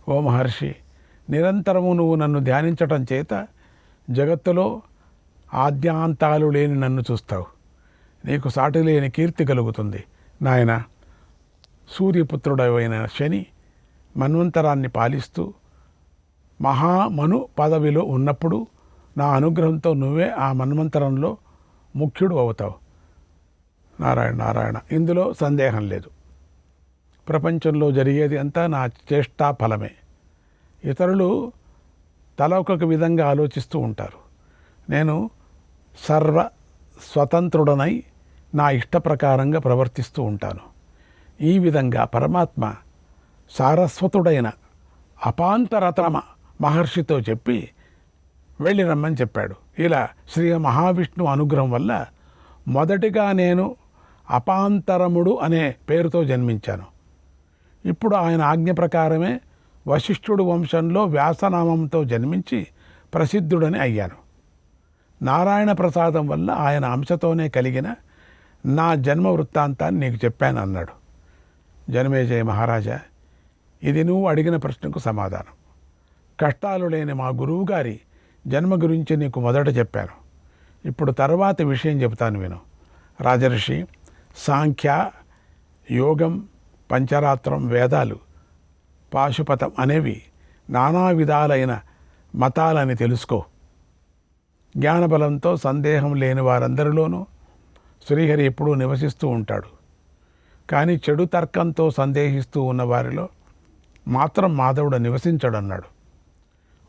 ఓ మహర్షి, నిరంతరము నువ్వు నన్ను ధ్యానించటం చేత జగత్తులో ఆద్యాంతాలు లేని నన్ను చూస్తావు. నీకు సాటి లేని కీర్తి కలుగుతుంది. నాయన, సూర్యపుత్రుడైన శని మన్వంతరాన్ని పాలిస్తూ మహామను పదవిలో ఉన్నప్పుడు నా అనుగ్రహంతో నువ్వే ఆ మన్వంతరంలో ముఖ్యుడు అవుతావు. నారాయణ నారాయణ, ఇందులో సందేహం లేదు. ప్రపంచంలో జరిగేది అంతా నా చేష్టా ఫలమే. ఇతరులు తల ఒక్కొక్క విధంగా ఆలోచిస్తూ ఉంటారు. నేను సర్వ స్వతంత్రుడనై నా ఇష్ట ప్రకారంగా ప్రవర్తిస్తూ ఉంటాను. ఈ విధంగా పరమాత్మ సారస్వతుడైన అపాంతరతమ మహర్షితో చెప్పి వెళ్ళి రమ్మని చెప్పాడు. ఇలా శ్రీ మహావిష్ణువు అనుగ్రహం వల్ల మొదటిగా నేను అపాంతరముడు అనే పేరుతో జన్మించాను. ఇప్పుడు ఆయన ఆజ్ఞ ప్రకారమే వశిష్ఠుడు వంశంలో వ్యాసనామంతో జన్మించి ప్రసిద్ధుడని అయ్యాను. నారాయణ ప్రసాదం వల్ల ఆయన అంశతోనే కలిగిన నా జన్మ వృత్తాంతాన్ని నీకు చెప్పాను అన్నాడు. జనమేజయ మహారాజా, ఇది నువ్వు అడిగిన ప్రశ్నకు సమాధానం. కష్టాలు లేని మా గురువుగారి జన్మ గురించి నీకు మొదట చెప్పాను. ఇప్పుడు తర్వాతి విషయం చెబుతాను విను. రాజర్షి, సాంఖ్య, యోగం, పంచరాత్రం, వేదాలు, పాశుపతం అనేవి నానా విధాలైన మతాలని తెలుసుకో. జ్ఞానబలంతో సందేహం లేని వారందరిలోనూ శ్రీహరి ఎప్పుడూ నివసిస్తూ ఉంటాడు. కానీ చెడు తర్కంతో సందేహిస్తూ ఉన్న వారిలో మాత్రం మాధవుడు నివసించడన్నాడు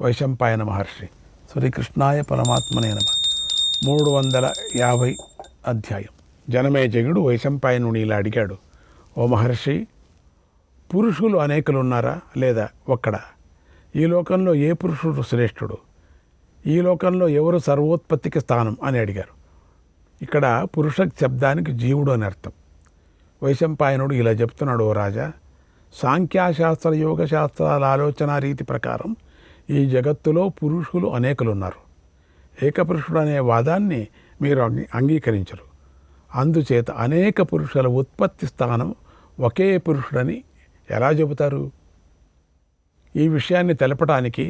వైశంపాయన మహర్షి. శ్రీకృష్ణాయ పరమాత్మనే నమః. 350 అధ్యాయం. జనమేజయుడు వైశంపాయనుని ఇలా అడిగాడు. ఓ మహర్షి, పురుషులు అనేకులున్నారా లేదా ఒక్కడా? ఈ లోకంలో ఏ పురుషుడు శ్రేష్ఠుడు? ఈ లోకంలో ఎవరు సర్వోత్పత్తికి స్థానం అని అడిగారు. ఇక్కడ పురుష శబ్దానికి జీవుడు అని అర్థం. వైశంపాయనుడు ఇలా చెప్తున్నాడు. ఓ రాజా, సాంఖ్యాశాస్త్ర యోగశాస్త్రాల ఆలోచన రీతి ప్రకారం ఈ జగత్తులో పురుషులు అనేకులున్నారు. ఏకపురుషుడు అనే వాదాన్ని మీరు అంగీకరించరు. అందుచేత అనేక పురుషుల ఉత్పత్తి స్థానం ఒకే పురుషుడని ఎలా చెబుతారు? ఈ విషయాన్ని తెలపడానికి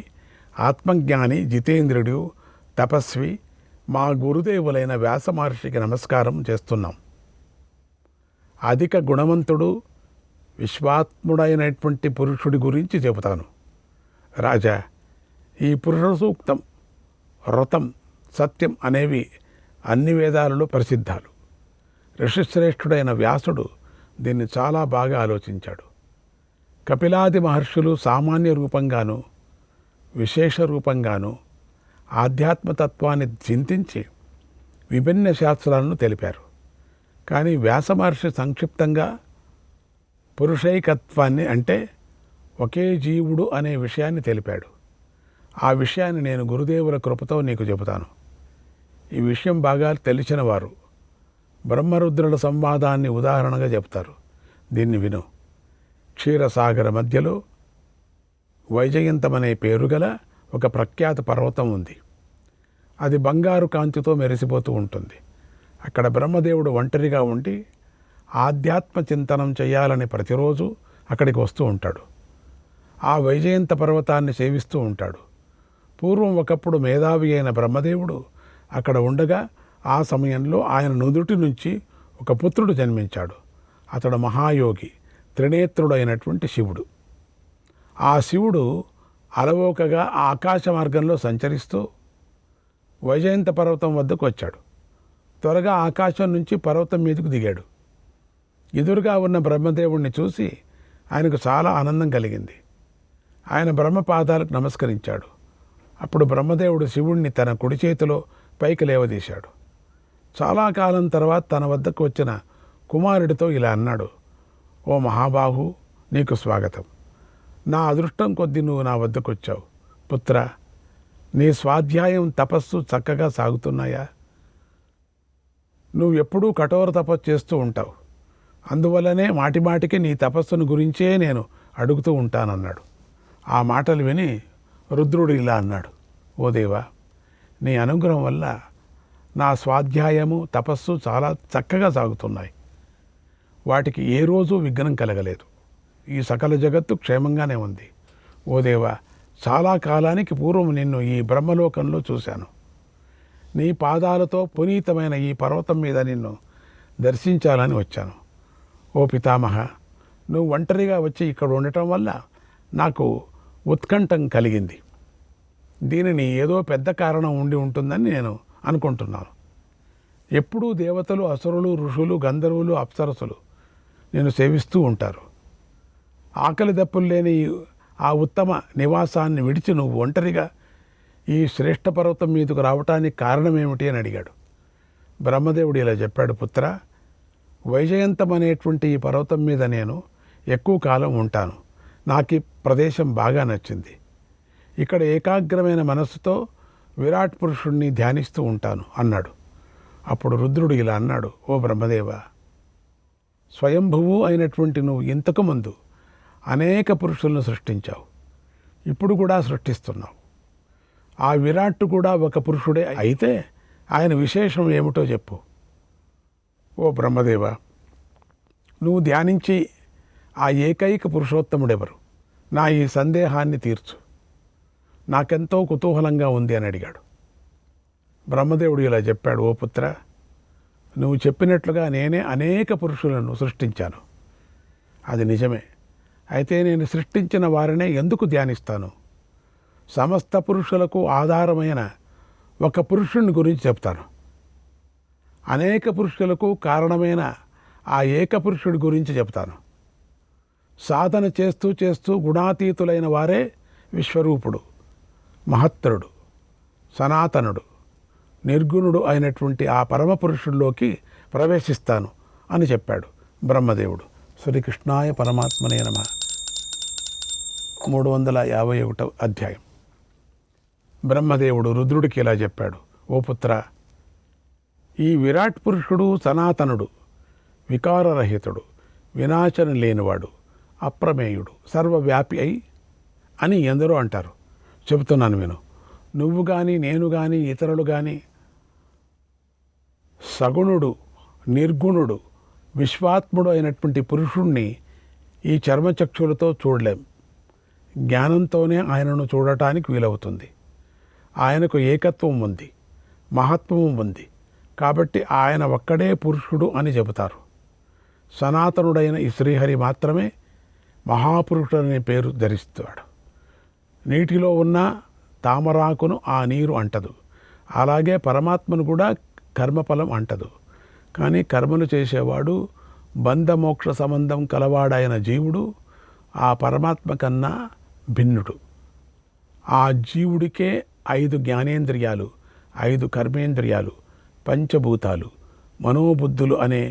ఆత్మజ్ఞాని, జితేంద్రుడు, తపస్వి మా గురుదేవులైన వ్యాస మహర్షికి నమస్కారం చేస్తున్నాం. అధిక గుణవంతుడు, విశ్వాత్ముడైనటువంటి పురుషుడి గురించి చెబుతాను. రాజా, ఈ పురుష సూక్తం, వ్రతం, సత్యం అనేవి అన్ని వేదాలలో ప్రసిద్ధాలు. ఋషిశ్రేష్ఠుడైన వ్యాసుడు దీన్ని చాలా బాగా ఆలోచించాడు. కపిలాది మహర్షులు సామాన్య రూపంగాను విశేష రూపంగాను ఆధ్యాత్మతత్వాన్ని చింతించి విభిన్న శాస్త్రాలను తెలిపారు. కానీ వ్యాస మహర్షి సంక్షిప్తంగా పురుషైకత్వాన్ని, అంటే ఒకే జీవుడు అనే విషయాన్ని తెలిపాడు. ఆ విషయాన్ని నేను గురుదేవుల కృపతో నీకు చెబుతాను. ఈ విషయం బాగా తెలిసిన వారు బ్రహ్మరుద్రుల సంవాదాన్ని ఉదాహరణగా చెప్తారు. దీన్ని విను. క్షీరసాగర మధ్యలో వైజయంతమనే పేరుగల ఒక ప్రఖ్యాత పర్వతం ఉంది. అది బంగారు కాంతితో మెరిసిపోతూ ఉంటుంది. అక్కడ బ్రహ్మదేవుడు ఒంటరిగా ఉండి ఆధ్యాత్మ చింతనం చేయాలని ప్రతిరోజు అక్కడికి వస్తూ ఉంటాడు. ఆ వైజయంత పర్వతాన్ని సేవిస్తూ ఉంటాడు. పూర్వం ఒకప్పుడు మేధావి అయిన బ్రహ్మదేవుడు అక్కడ ఉండగా ఆ సమయంలో ఆయన నుదుటి నుంచి ఒక పుత్రుడు జన్మించాడు. అతడు మహాయోగి, త్రినేత్రుడైనటువంటి శివుడు. ఆ శివుడు అలవోకగా ఆకాశ మార్గంలో సంచరిస్తూ వైజయంత పర్వతం వద్దకు వచ్చాడు. త్వరగా ఆకాశం నుంచి పర్వతం మీదకు దిగాడు. ఎదురుగా ఉన్న బ్రహ్మదేవుణ్ణి చూసి ఆయనకు చాలా ఆనందం కలిగింది. ఆయన బ్రహ్మపాదాలకు నమస్కరించాడు. అప్పుడు బ్రహ్మదేవుడు శివుణ్ణి తన కుడి చేతిలో పైకి లేవదీశాడు. చాలా కాలం తర్వాత తన వద్దకు వచ్చిన కుమారుడితో ఇలా అన్నాడు. ఓ మహాబాహు, నీకు స్వాగతం. నా అదృష్టం కొద్దీ నువ్వు నా వద్దకు వచ్చావు. పుత్ర, నీ స్వాధ్యాయం, తపస్సు చక్కగా సాగుతున్నాయా? నువ్వు ఎప్పుడూ కఠోర తపస్సు చేస్తూ ఉంటావు. అందువల్లనే మాటిమాటికి నీ తపస్సును గురించే నేను అడుగుతూ ఉంటానన్నాడు. ఆ మాటలు విని రుద్రుడు ఇలా అన్నాడు. ఓ దేవా, నీ అనుగ్రహం వల్ల నా స్వాధ్యాయము, తపస్సు చాలా చక్కగా సాగుతున్నాయి. వాటికి ఏ రోజు విఘ్నం కలగలేదు. ఈ సకల జగత్తు క్షేమంగానే ఉంది. ఓ దేవా, చాలా కాలానికి పూర్వం నిన్ను ఈ బ్రహ్మలోకంలో చూశాను. నీ పాదాలతో పునీతమైన ఈ పర్వతం మీద నిన్ను దర్శించాలని వచ్చాను. ఓ పితామహ, నువ్వు ఒంటరిగా వచ్చి ఇక్కడ ఉండటం వల్ల నాకు ఉత్కంఠం కలిగింది. దీనిని ఏదో పెద్ద కారణం ఉండి ఉంటుందని నేను అనుకుంటున్నాను. ఎప్పుడూ దేవతలు, అసురులు, ఋషులు, గంధర్వులు, అప్సరసులు నేను సేవిస్తూ ఉంటారు. ఆకలి దప్పులు లేని ఆ ఉత్తమ నివాసాన్ని విడిచి నువ్వు ఒంటరిగా ఈ శ్రేష్ఠ పర్వతం మీదకు రావటానికి కారణమేమిటి అని అడిగాడు. బ్రహ్మదేవుడు ఇలా చెప్పాడు, పుత్ర, వైజయంతం అనేటువంటి ఈ పర్వతం మీద నేను ఎక్కువ కాలం ఉంటాను. నాకు ఈ ప్రదేశం బాగా నచ్చింది. ఇక్కడ ఏకాగ్రమైన మనస్సుతో విరాట్ పురుషుణ్ణి ధ్యానిస్తూ ఉంటాను అన్నాడు. అప్పుడు రుద్రుడు ఇలా అన్నాడు, ఓ బ్రహ్మదేవ, స్వయంభువు అయినటువంటి నువ్వు ఇంతకు ముందు అనేక పురుషులను సృష్టించావు, ఇప్పుడు కూడా సృష్టిస్తున్నావు. ఆ విరాట్ కూడా ఒక పురుషుడే అయితే ఆయన విశేషం ఏమిటో చెప్పు. ఓ బ్రహ్మదేవ, నువ్వు ధ్యానించి ఆ ఏకైక పురుషోత్తముడెవరు? నా ఈ సందేహాన్ని తీర్చు, నాకెంతో కుతూహలంగా ఉంది అని అడిగాడు. బ్రహ్మదేవుడు ఇలా చెప్పాడు, ఓ పుత్ర, నువ్వు చెప్పినట్లుగా నేనే అనేక పురుషులను సృష్టించాను. అది నిజమే. అయితే నేను సృష్టించిన వారినే ఎందుకు ధ్యానిస్తాను? సమస్త పురుషులకు ఆధారమైన ఒక పురుషుని గురించి చెప్తాను. అనేక పురుషులకు కారణమైన ఆ ఏకపురుషుడి గురించి చెప్తాను. సాధన చేస్తూ చేస్తూ గుణాతీతులైన వారే విశ్వరూపుడు, మహత్తరుడు, సనాతనుడు, నిర్గుణుడు అయినటువంటి ఆ పరమపురుషుల్లోకి ప్రవేశిస్తాను అని చెప్పాడు బ్రహ్మదేవుడు. శ్రీకృష్ణాయ పరమాత్మనే నమః. 351వ అధ్యాయం. బ్రహ్మదేవుడు రుద్రుడికి ఇలా చెప్పాడు, ఓ పుత్ర, ఈ విరాట్ పురుషుడు సనాతనుడు, వికారరహితుడు, వినాశనం లేనివాడు, అప్రమేయుడు, సర్వవ్యాపి అని ఎందరో అంటారు. చెబుతున్నాను విను. నువ్వు కానీ, నేను కానీ, ఇతరులు కానీ సగుణుడు, నిర్గుణుడు, విశ్వాత్ముడు అయినటువంటి పురుషుణ్ణి ఈ చర్మచక్షులతో చూడలేం. జ్ఞానంతోనే ఆయనను చూడటానికి వీలవుతుంది. ఆయనకు ఏకత్వం ఉంది, మహత్వం ఉంది. కాబట్టి ఆయన ఒక్కడే పురుషుడు అని చెబుతారు. సనాతనుడైన ఈ శ్రీహరి మాత్రమే మహాపురుషుడనే పేరు ధరిస్తాడు. నీటిలో ఉన్న తామరాకును ఆ నీరు అంటదు. అలాగే పరమాత్మను కూడా కర్మఫలం అంటదు. కానీ కర్మలు చేసేవాడు, బంధమోక్ష సంబంధం కలవాడైన జీవుడు ఆ పరమాత్మ కన్నా భిన్నుడు. ఆ జీవుడికే 5 జ్ఞానేంద్రియాలు, 5 కర్మేంద్రియాలు, పంచభూతాలు, మనోబుద్ధులు అనే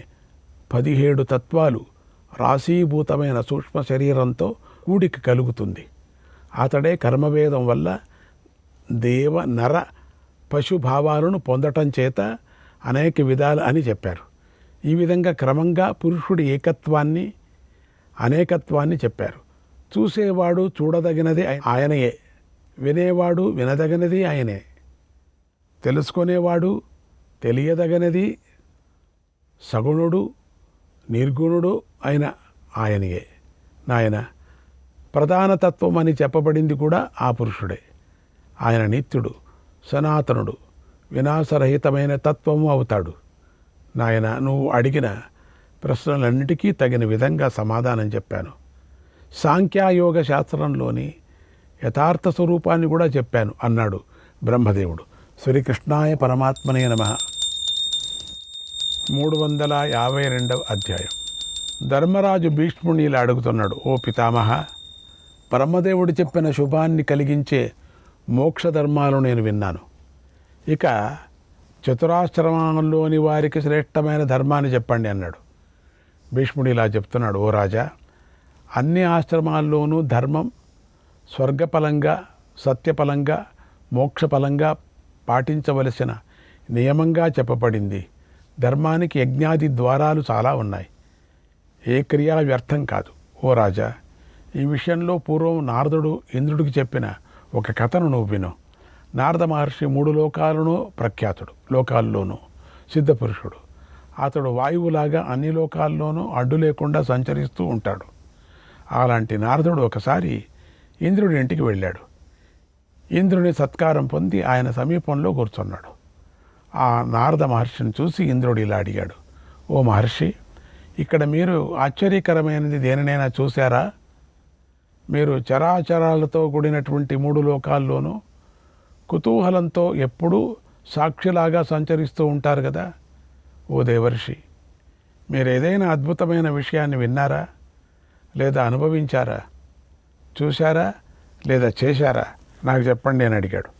17 తత్వాలు రాశీభూతమైన సూక్ష్మ శరీరంతో కూడిక కలుగుతుంది. అతడే కర్మభేదం వల్ల దేవ, నర, పశుభావాలను పొందటం చేత అనేక విధాలు అని చెప్పారు. ఈ విధంగా క్రమంగా పురుషుడి ఏకత్వాన్ని, అనేకత్వాన్ని చెప్పారు. చూసేవాడు చూడదగినది ఆయనయే, వినేవాడు వినదగినది ఆయనే, తెలుసుకునేవాడు తెలియదగినది సగుణుడు, నిర్గుణుడు అయిన ఆయనయే. నాయన, ప్రధానతత్వం అని చెప్పబడింది కూడా ఆ పురుషుడే. ఆయన నిత్యుడు, సనాతనుడు, వినాశరహితమైన తత్వము అవుతాడు. నాయన, నువ్వు అడిగిన ప్రశ్నలన్నిటికీ తగిన విధంగా సమాధానం చెప్పాను. సాంఖ్యయోగ శాస్త్రంలోని యథార్థ స్వరూపాన్ని కూడా చెప్పాను అన్నాడు బ్రహ్మదేవుడు. శ్రీకృష్ణాయ పరమాత్మనే నమః. 352వ అధ్యాయం. ధర్మరాజు భీష్ముని ఇలా అడుగుతున్నాడు, ఓ పితామహ, బ్రహ్మదేవుడు చెప్పిన శుభాన్ని కలిగించే మోక్ష ధర్మాలు నేను విన్నాను. ఇక చతురాశ్రమంలోని వారికి శ్రేష్టమైన ధర్మాన్ని చెప్పండి అన్నాడు. భీష్ముడు ఇలా చెప్తున్నాడు, ఓ రాజా, అన్ని ఆశ్రమాల్లోనూ ధర్మం స్వర్గఫలంగా, సత్యఫలంగా, మోక్షఫలంగా పాటించవలసిన నియమంగా చెప్పబడింది. ధర్మానికి యజ్ఞాది ద్వారాలు చాలా ఉన్నాయి. ఏ క్రియా వ్యర్థం కాదు. ఓ రాజా, ఈ విషయంలో పూర్వం నారదుడు ఇంద్రుడికి చెప్పిన ఒక కథను నువ్వు విను. నారద మహర్షి 3 లోకాలను ప్రఖ్యాతుడు, లోకాల్లోనూ సిద్ధపురుషుడు. అతడు వాయువులాగా అన్ని లోకాల్లోనూ అడ్డు లేకుండా సంచరిస్తూ ఉంటాడు. అలాంటి నారదుడు ఒకసారి ఇంద్రుడి ఇంటికి వెళ్ళాడు. ఇంద్రుని సత్కారం పొంది ఆయన సమీపంలో కూర్చున్నాడు. ఆ నారద మహర్షిని చూసి ఇంద్రుడు ఇలా అడిగాడు, ఓ మహర్షి, ఇక్కడ మీరు ఆశ్చర్యకరమైనది దేనినైనా చూశారా? మీరు చరాచరాలతో కూడినటువంటి 3 లోకాల్లోనూ కుతూహలంతో ఎప్పుడూ సాక్షిలాగా సంచరిస్తూ ఉంటారు కదా. ఓ దేవర్షి, మీరు ఏదైనా అద్భుతమైన విషయాన్ని విన్నారా, లేదా అనుభవించారా, చూశారా, లేదా చేశారా? నాకు చెప్పండి అని అడిగాడు.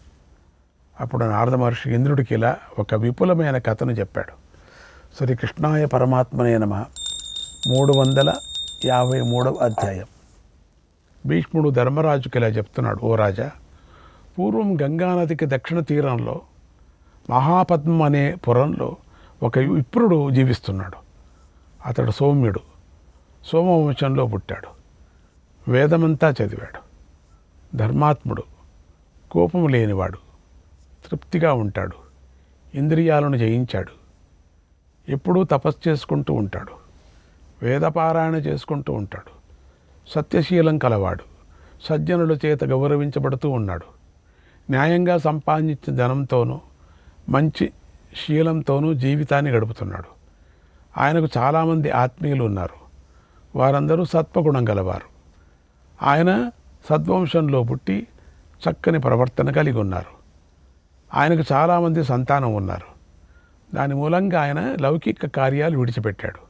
అప్పుడు నారద మహర్షి ఇంద్రుడికి ఇలా ఒక విపులమైన కథను చెప్పాడు. శ్రీకృష్ణాయ పరమాత్మనే నమః. 353వ అధ్యాయం. భీష్ముడు ధర్మరాజుకి ఇలా చెప్తున్నాడు, ఓ రాజా, పూర్వం గంగానదికి దక్షిణ తీరంలో మహాపద్మం అనే పురంలో ఒక విప్రుడు జీవిస్తున్నాడు. అతడు సౌమ్యుడు, సోమవంశంలో పుట్టాడు. వేదమంతా చదివాడు. ధర్మాత్ముడు, కోపం లేనివాడు, తృప్తిగా ఉంటాడు. ఇంద్రియాలను జయించాడు. ఎప్పుడూ తపస్సు చేసుకుంటూ ఉంటాడు. వేదపారాయణ చేసుకుంటూ ఉంటాడు. సత్యశీలం కలవాడు. సజ్జనుల చేత గౌరవించబడుతూ ఉన్నాడు. న్యాయంగా సంపాదించిన ధనంతోనూ మంచి శీలంతోనూ జీవితాన్ని గడుపుతున్నాడు. ఆయనకు చాలామంది ఆత్మీయులు ఉన్నారు. వారందరూ సత్వగుణం గలవారు. ఆయన సద్వంశంలో పుట్టి చక్కని ప్రవర్తన కలిగి ఉన్నారు. ఆయనకు చాలామంది సంతానం ఉన్నారు. దాని మూలంగా ఆయన లౌకిక కార్యాలు విడిచిపెట్టాడు.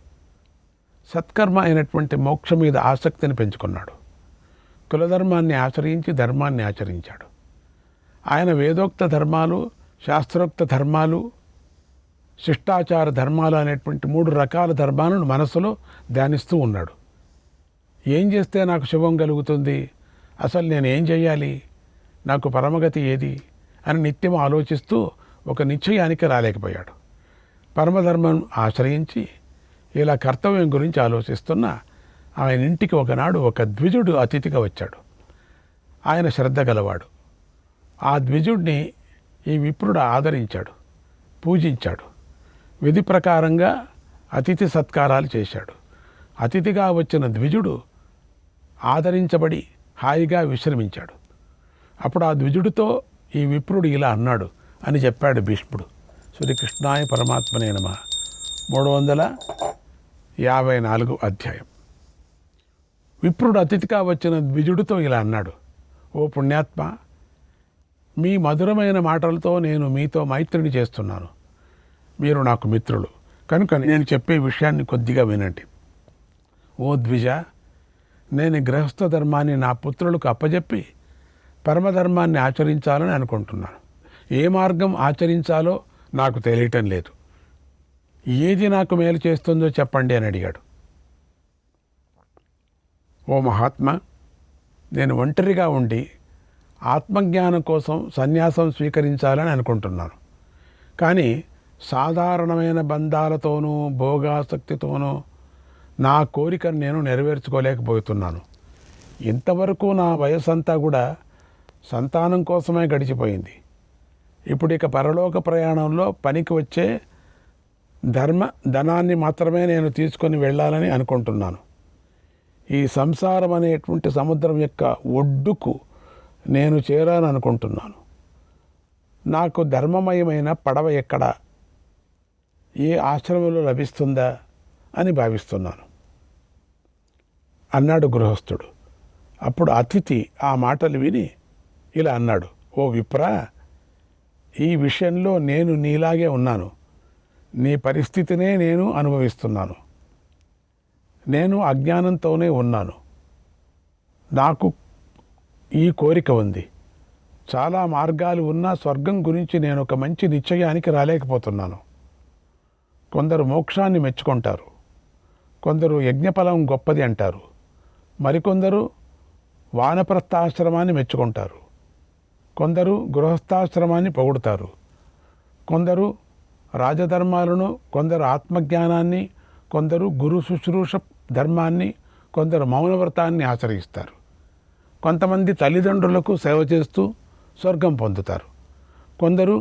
సత్కర్మ అయినటువంటి మోక్షం మీద ఆసక్తిని పెంచుకున్నాడు. కులధర్మాన్ని ఆచరించి ధర్మాన్ని ఆచరించాడు. ఆయన వేదోక్త ధర్మాలు, శాస్త్రోక్త ధర్మాలు, శిష్టాచార ధర్మాలు అనేటువంటి 3 రకాల ధర్మాలను మనసులో ధ్యానిస్తూ ఉన్నాడు. ఏం చేస్తే నాకు శుభం కలుగుతుంది, అసలు నేను ఏం చేయాలి, నాకు పరమగతి ఏది అని నిత్యం ఆలోచిస్తూ ఒక నిశ్చయానికి రాలేకపోయాడు. పరమధర్మం ఆశ్రయించి ఇలా కర్తవ్యం గురించి ఆలోచిస్తున్న ఆయన ఇంటికి ఒకనాడు ఒక ద్విజుడు అతిథిగా వచ్చాడు. ఆయన శ్రద్ధ గలవాడు. ఆ ద్విజుడిని ఈ విప్రుడు ఆదరించాడు, పూజించాడు. విధి ప్రకారంగా అతిథి సత్కారాలు చేశాడు. అతిథిగా వచ్చిన ద్విజుడు ఆదరించబడి హాయిగా విశ్రమించాడు. అప్పుడు ఆ ద్విజుడితో ఈ విప్రుడు ఇలా అన్నాడు అని చెప్పాడు భీష్ముడు. శ్రీకృష్ణాయ పరమాత్మనే నమః. 354 అధ్యాయం. విప్రుడు అతిథిగా వచ్చిన ద్విజుడితో ఇలా అన్నాడు, ఓ పుణ్యాత్మ, మీ మధురమైన మాటలతో నేను మీతో మైత్రిని చేస్తున్నాను. మీరు నాకు మిత్రులు కనుక నేను చెప్పే విషయాన్ని కొద్దిగా వినండి. ఓ ద్విజ, నేను గృహస్థ ధర్మాన్ని నా పుత్రులకు అప్పజెప్పి పరమధర్మాన్ని ఆచరించాలని అనుకుంటున్నాను. ఏ మార్గం ఆచరించాలో నాకు తెలియటం లేదు. ఏది నాకు మేలు చేస్తుందో చెప్పండి అని అడిగాడు. ఓ మహాత్మా, నేను ఒంటరిగా ఉండి ఆత్మజ్ఞానం కోసం సన్యాసం స్వీకరించాలని అనుకుంటున్నాను. కానీ సాధారణమైన బంధాలతోనూ భోగాసక్తితోనూ నా కోరికను నేను నెరవేర్చుకోలేకపోతున్నాను. ఇంతవరకు నా వయసంతా కూడా సంతానం కోసమే గడిచిపోయింది. ఇప్పుడు ఇక పరలోక ప్రయాణంలో పనికి వచ్చే ధనాన్ని మాత్రమే నేను తీసుకొని వెళ్ళాలని అనుకుంటున్నాను. ఈ సంసారం అనేటువంటి సముద్రం యొక్క ఒడ్డుకు నేను చేరాలనుకుంటున్నాను. నాకు ధర్మమయమైన పడవ ఎక్కడా, ఏ ఆశ్రమంలో లభిస్తుందా అని భావిస్తున్నాను అన్నాడు గృహస్థుడు. అప్పుడు అతిథి ఆ మాటలు విని ఇలా అన్నాడు, ఓ విప్రా, ఈ విషయంలో నేను నీలాగే ఉన్నాను. నీ పరిస్థితినే నేను అనుభవిస్తున్నాను. నేను అజ్ఞానంతోనే ఉన్నాను. నాకు ఈ కోరిక ఉంది. చాలా మార్గాలు ఉన్నా స్వర్గం గురించి నేను ఒక మంచి నిశ్చయానికి రాలేకపోతున్నాను. కొందరు మోక్షాన్ని మెచ్చుకుంటారు, కొందరు యజ్ఞఫలం గొప్పది అంటారు, మరికొందరు వానప్రస్థాశ్రమాన్ని మెచ్చుకుంటారు, కొందరు గృహస్థాశ్రమాన్ని పొగుడుతారు, కొందరు రాజధర్మాలను, కొందరు ఆత్మజ్ఞానాన్ని, కొందరు గురు శుశ్రూష ధర్మాన్ని, కొందరు మౌనవ్రతాన్ని ఆచరిస్తారు. కొంతమంది తల్లిదండ్రులకు సేవ చేస్తూ స్వర్గం పొందుతారు. కొందరు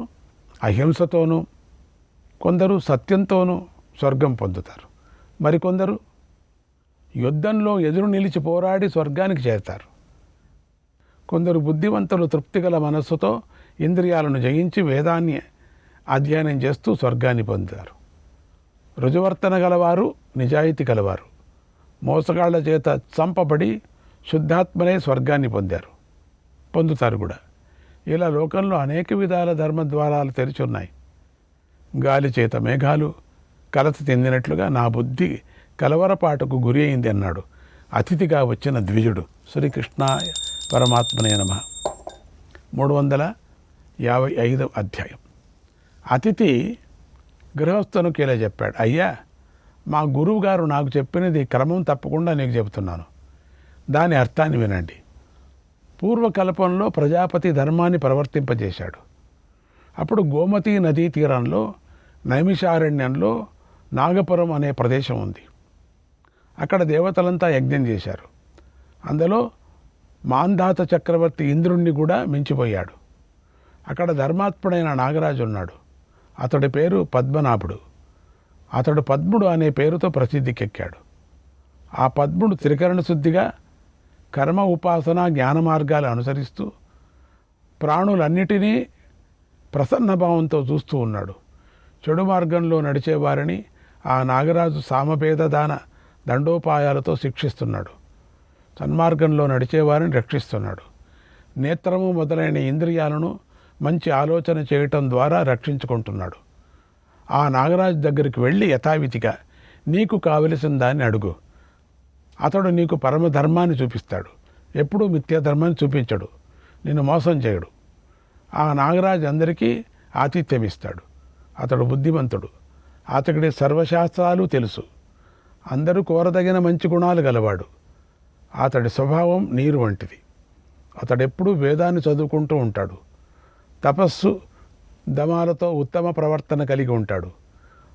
అహింసతోనూ, కొందరు సత్యంతోనూ స్వర్గం పొందుతారు. మరికొందరు యుద్ధంలో ఎదురు నిలిచి పోరాడి స్వర్గానికి చేరుతారు. కొందరు బుద్ధివంతులు తృప్తిగల మనస్సుతో ఇంద్రియాలను జయించి వేదాన్ని అధ్యయనం చేస్తూ స్వర్గాన్ని పొందారు. రుజువర్తన గలవారు నిజాయితీ గలవారు మోసగాళ్ల చేత చంపబడి శుద్ధాత్మనే స్వర్గాన్ని పొందుతారు కూడా. ఇలా లోకంలో అనేక విధాల ధర్మద్వారాలు తెరిచి ఉన్నాయి. గాలి చేత మేఘాలు కలత చెందినట్లుగా నా బుద్ధి కలవరపాటుకు గురి అయింది అన్నాడు అతిథిగా వచ్చిన ద్విజుడు. శ్రీకృష్ణాయ పరమాత్మనే నమః. 355వ అధ్యాయం. అతిథి గృహస్థునికి ఇలా చెప్పాడు, అయ్యా, మా గురువు గారు నాకు చెప్పినది క్రమం తప్పకుండా నీకు చెబుతున్నాను. దాని అర్థాన్ని వినండి. పూర్వకల్పంలో ప్రజాపతి ధర్మాన్ని ప్రవర్తింపజేశాడు. అప్పుడు గోమతీ నదీ తీరంలో నైమిషారణ్యంలో నాగపురం అనే ప్రదేశం ఉంది. అక్కడ దేవతలంతా యజ్ఞం చేశారు. అందులో మాంధాత చక్రవర్తి ఇంద్రుణ్ణి కూడా మించిపోయాడు. అక్కడ ధర్మాత్ముడైన నాగరాజు ఉన్నాడు. అతడి పేరు పద్మనాభుడు. అతడు పద్ముడు అనే పేరుతో ప్రసిద్ధికెక్కాడు. ఆ పద్ముడు త్రికరణ శుద్ధిగా కర్మ ఉపాసన జ్ఞాన మార్గాలు అనుసరిస్తూ ప్రాణులన్నిటినీ ప్రసన్నభావంతో చూస్తూ ఉన్నాడు. చెడు మార్గంలో నడిచేవారిని ఆ నాగరాజు సామభేద దాన దండోపాయాలతో శిక్షిస్తున్నాడు. సన్మార్గంలో నడిచేవారిని రక్షిస్తున్నాడు. నేత్రము మొదలైన ఇంద్రియాలను మంచి ఆలోచన చేయటం ద్వారా రక్షించుకుంటున్నాడు. ఆ నాగరాజు దగ్గరికి వెళ్ళి యథావిధిగా నీకు కావలసిన దాన్ని అడుగు. అతడు నీకు పరమధర్మాన్ని చూపిస్తాడు. ఎప్పుడూ మిథ్యాధర్మాన్ని చూపించడు. నిన్ను మోసం చేయడు. ఆ నాగరాజు అందరికీ ఆతిథ్యం ఇస్తాడు. అతడు బుద్ధిమంతుడు. అతడికి సర్వశాస్త్రాలు తెలుసు. అందరూ కోరదగిన మంచి గుణాలు గలవాడు. అతడి స్వభావం నీరు వంటిది. అతడెప్పుడూ వేదాన్ని చదువుకుంటూ ఉంటాడు. తపస్సు దమాలతో ఉత్తమ ప్రవర్తన కలిగి ఉంటాడు.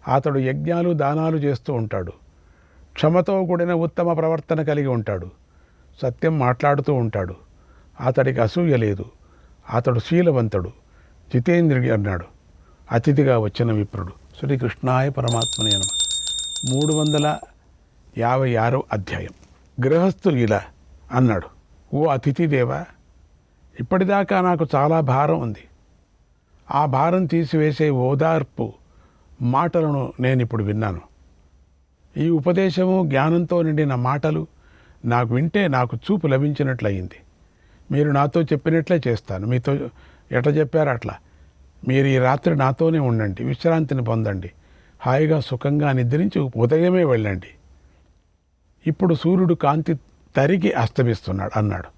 అతడు యజ్ఞాలు దానాలు చేస్తూ ఉంటాడు. క్షమతో కూడిన ఉత్తమ ప్రవర్తన కలిగి ఉంటాడు. సత్యం మాట్లాడుతూ ఉంటాడు. అతడికి అసూయ లేదు. అతడు శీలవంతుడు, జితేంద్రియుడు అన్నాడు అతిథిగా వచ్చిన విప్రుడు. శ్రీకృష్ణాయ పరమాత్మనే నమః. 356వ అధ్యాయం. గృహస్థులు ఇలా అన్నాడు, ఓ అతిథిదేవా, ఇప్పటిదాకా నాకు చాలా భారం ఉంది. ఆ భారం తీసివేసే ఓదార్పు మాటలను నేను ఇప్పుడు విన్నాను. ఈ ఉపదేశము జ్ఞానంతో నిండిన మాటలు నాకు వింటే నాకు చూపు లభించినట్లయింది. మీరు నాతో చెప్పినట్లే చేస్తాను. మీతో ఎట చెప్పారు అట్లా. మీరు ఈ రాత్రి నాతోనే ఉండండి, విశ్రాంతిని పొందండి, హాయిగా సుఖంగా నిద్రించి ఉదయమే వెళ్ళండి. ఇప్పుడు సూర్యుడు కాంతి తరిగి అస్తమిస్తున్నాడు అన్నాడు.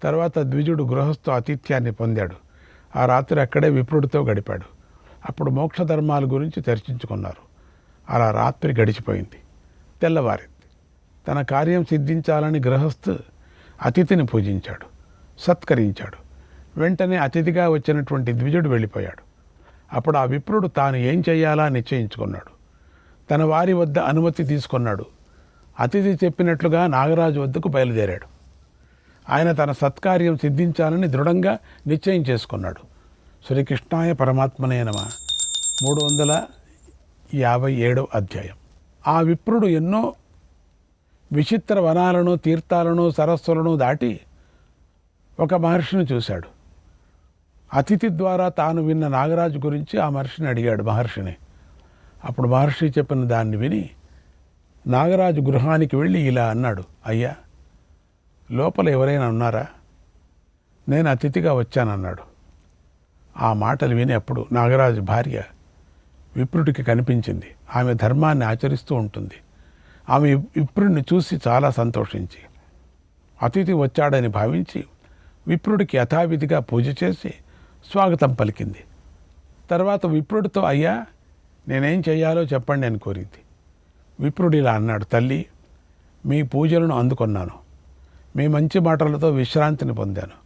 తర్వాత ద్విజుడు గృహస్థు ఆతిథ్యాన్ని పొందాడు. ఆ రాత్రి అక్కడే విప్రుడితో గడిపాడు. అప్పుడు మోక్ష ధర్మాల గురించి చర్చించుకున్నారు. అలా రాత్రి గడిచిపోయింది. తెల్లవారింది. తన కార్యం సిద్ధించాలని గృహస్థు అతిథిని పూజించాడు, సత్కరించాడు. వెంటనే అతిథిగా వచ్చినటువంటి ద్విజుడు వెళ్ళిపోయాడు. అప్పుడు ఆ విప్రుడు తాను ఏం చేయాలా నిశ్చయించుకున్నాడు. తన వారి వద్ద అనుమతి తీసుకున్నాడు. అతిథి చెప్పినట్లుగా నాగరాజు వద్దకు బయలుదేరాడు. ఆయన తన సత్కార్యం సిద్ధించాలని దృఢంగా నిశ్చయం చేసుకున్నాడు. శ్రీకృష్ణాయ పరమాత్మనే నమః. 357వ అధ్యాయం. ఆ విప్రుడు ఎన్నో విచిత్ర వనాలను, తీర్థాలను, సరస్సులను దాటి ఒక మహర్షిని చూశాడు. అతిథి ద్వారా తాను విన్న నాగరాజు గురించి ఆ మహర్షిని అడిగాడు మహర్షిని. అప్పుడు మహర్షి చెప్పిన దాన్ని విని నాగరాజు గృహానికి వెళ్ళి ఇలా అన్నాడు, అయ్యా, లోపల ఎవరైనా ఉన్నారా? నేను అతిథిగా వచ్చానన్నాడు. ఆ మాటలు విని అప్పుడు నాగరాజు భార్య విప్రుడికి కనిపించింది. ఆమె ధర్మాన్ని ఆచరిస్తూ ఉంటుంది. ఆమె విప్రుడిని చూసి చాలా సంతోషించి అతిథి వచ్చాడని భావించి విప్రుడికి యథావిధిగా పూజ చేసి స్వాగతం పలికింది. తర్వాత విప్రుడితో, అయ్యా, నేనేం చేయాలో చెప్పండి అని కోరింది. విప్రుడు ఇలా అన్నాడు, తల్లి, మీ పూజలను అందుకున్నాను. మీ మంచి మాటలతో విశ్రాంతిని పొందాను.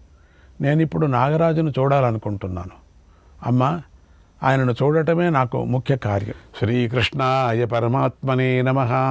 నేను ఇప్పుడు నాగరాజును చూడాలనుకుంటున్నాను. అమ్మా, ఆయనను చూడటమే నాకు ముఖ్య కార్యం. శ్రీకృష్ణాయ పరమాత్మనే నమః.